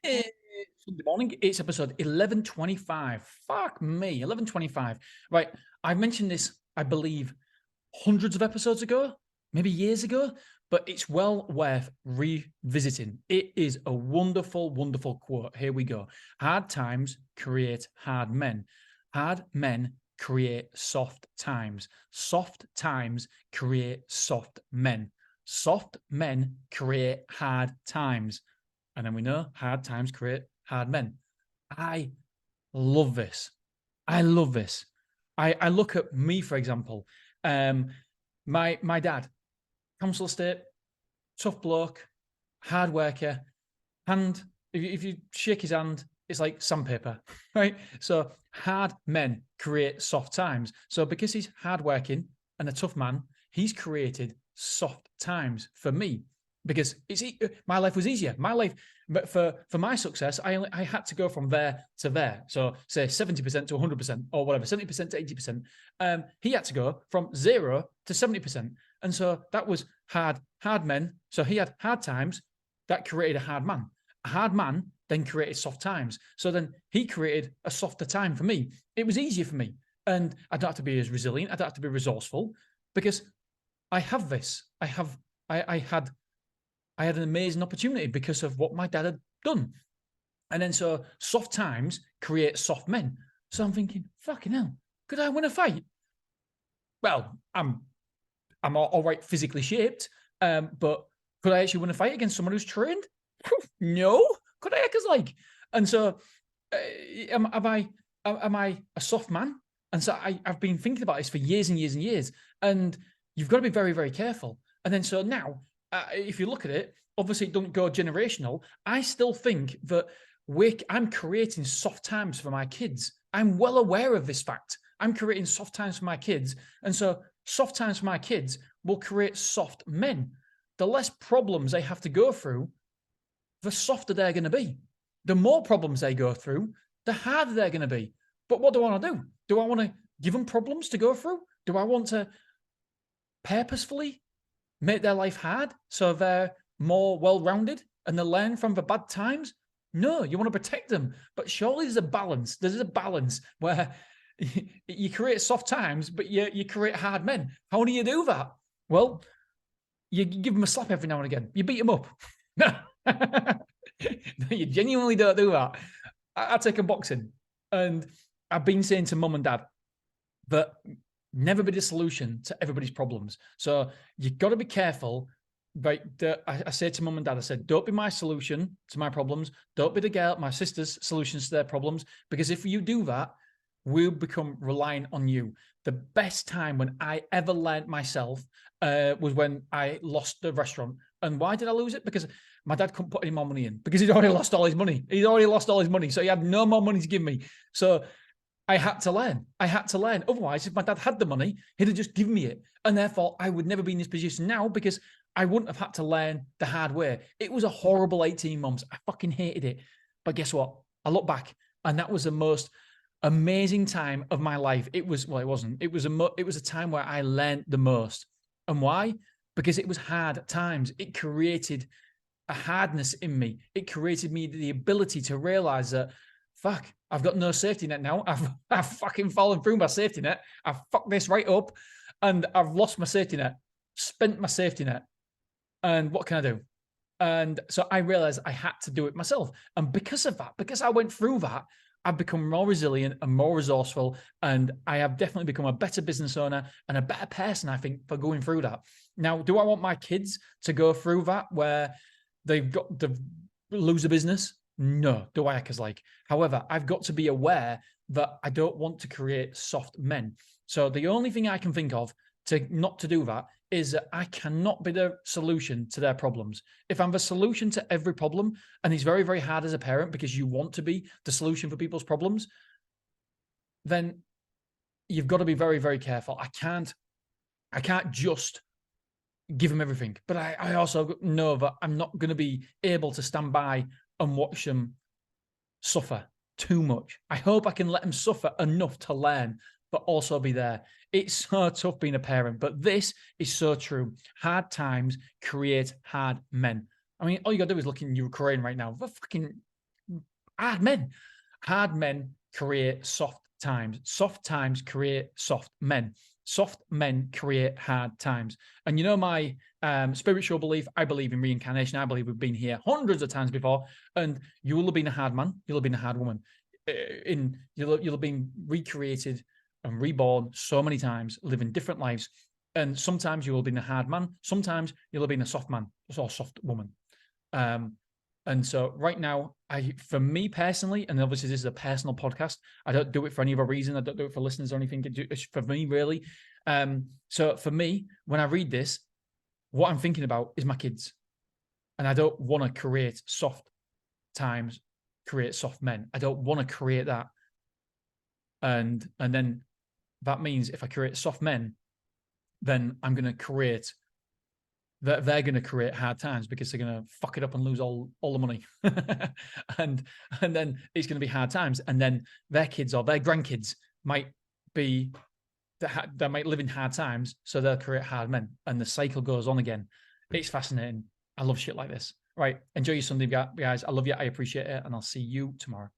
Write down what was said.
It's Sunday morning. It's episode 1125. Fuck me, 1125. Right. I mentioned this, I believe, hundreds of episodes ago, maybe years ago, but it's well worth revisiting. It is a wonderful, wonderful quote. Here we go. Hard times create hard men. Hard men create soft times. Soft times create soft men. Soft men create hard times. And then we know hard times create hard men. I love this. I love this. I look at me, for example. My dad, council estate, tough bloke, hard worker, hand. If you shake his hand, it's like sandpaper, right? So hard men create soft times. So because he's hardworking and a tough man, he's created soft times for me because my life was easier. My life, but for my success, I had to go from there to there. So say 70% to 100% or whatever, 70% to 80%. He had to go from 0 to 70%, and so that was hard men. So he had hard times that created a hard man. A hard man then created soft times. So then he created a softer time for me. It was easier for me, and I don't have to be as resilient. I don't have to be resourceful because I have this. I had an amazing opportunity because of what my dad had done. And then so soft times create soft men. So I'm thinking, fucking hell, could I win a fight? Well, I'm all right physically shaped, but could I actually win a fight against someone who's trained? No. Could I? Because like, and so am I a soft man? And so I've been thinking about this for years and years and years. And you've got to be very, very careful. And then so now, if you look at it, obviously it doesn't go generational. I still think that I'm creating soft times for my kids. I'm well aware of this fact. I'm creating soft times for my kids. And so soft times for my kids will create soft men. The less problems they have to go through, the softer they're going to be. The more problems they go through, the harder they're going to be. But what do I want to do? Do I want to give them problems to go through? Do I want to purposefully make their life hard so they're more well-rounded and they learn from the bad times? No, you want to protect them. But surely there's a balance. There's a balance where you create soft times, but you create hard men. How do you do that? Well, you give them a slap every now and again. You beat them up. You genuinely don't do that. I take a boxing, and I've been saying to mum and dad that never be the solution to everybody's problems. So you've got to be careful. Right, I say to mum and dad, I said, don't be my solution to my problems. Don't be the girl, my sister's solutions to their problems. Because if you do that, we'll become reliant on you. The best time when I ever learned myself was when I lost the restaurant. And why did I lose it? Because my dad couldn't put any more money in because he'd already lost all his money. He'd already lost all his money. So he had no more money to give me. So I had to learn. Otherwise, if my dad had the money, he'd have just given me it. And therefore, I would never be in this position now because I wouldn't have had to learn the hard way. It was a horrible 18 months. I fucking hated it. But guess what? I look back and that was the most amazing time of my life. It wasn't. It was a time where I learned the most. And why? Because it was hard times. It created a hardness in me. It created me the ability to realize that, fuck, I've got no safety net now. I've fucking fallen through my safety net. I've fucked this right up and I've lost my safety net, spent my safety net. And what can I do? And so I realized I had to do it myself. And because of that, because I went through that, I've become more resilient and more resourceful. And I have definitely become a better business owner and a better person, I think, for going through that. Now, do I want my kids to go through that where they've got to lose a business? No. Do I? Because however, I've got to be aware that I don't want to create soft men. So the only thing I can think of not to do that is that I cannot be the solution to their problems. If I'm the solution to every problem, and it's very, very hard as a parent because you want to be the solution for people's problems, then you've got to be very, very careful. I can't just give them everything. But I also know that I'm not going to be able to stand by and watch them suffer too much. I hope I can let them suffer enough to learn, but also be there. It's so tough being a parent, but this is so true. Hard times create hard men. I mean, all you got to do is look in Ukraine right now. They're fucking Hard men. Hard men create soft times. Soft times create soft men. Soft men create hard times. And you know my spiritual belief, I believe in reincarnation. I believe we've been here hundreds of times before, and you will have been a hard man. You'll have been a hard woman. You'll have been recreated and reborn so many times, living different lives. And sometimes you will have been a hard man. Sometimes you'll have been a soft man or soft woman. And so right now, for me personally, and obviously this is a personal podcast, I don't do it for any other reason. I don't do it for listeners or anything. It's for me, really. So for me, when I read this, what I'm thinking about is my kids. And I don't want to create soft times, create soft men. I don't want to create that. And then that means if I create soft men, then I'm going to create that they're going to create hard times because they're going to fuck it up and lose all the money. and then it's going to be hard times. And then their kids or their grandkids might be, they might live in hard times. So they'll create hard men and the cycle goes on again. It's fascinating. I love shit like this. Right. Enjoy your Sunday, guys. I love you. I appreciate it. And I'll see you tomorrow.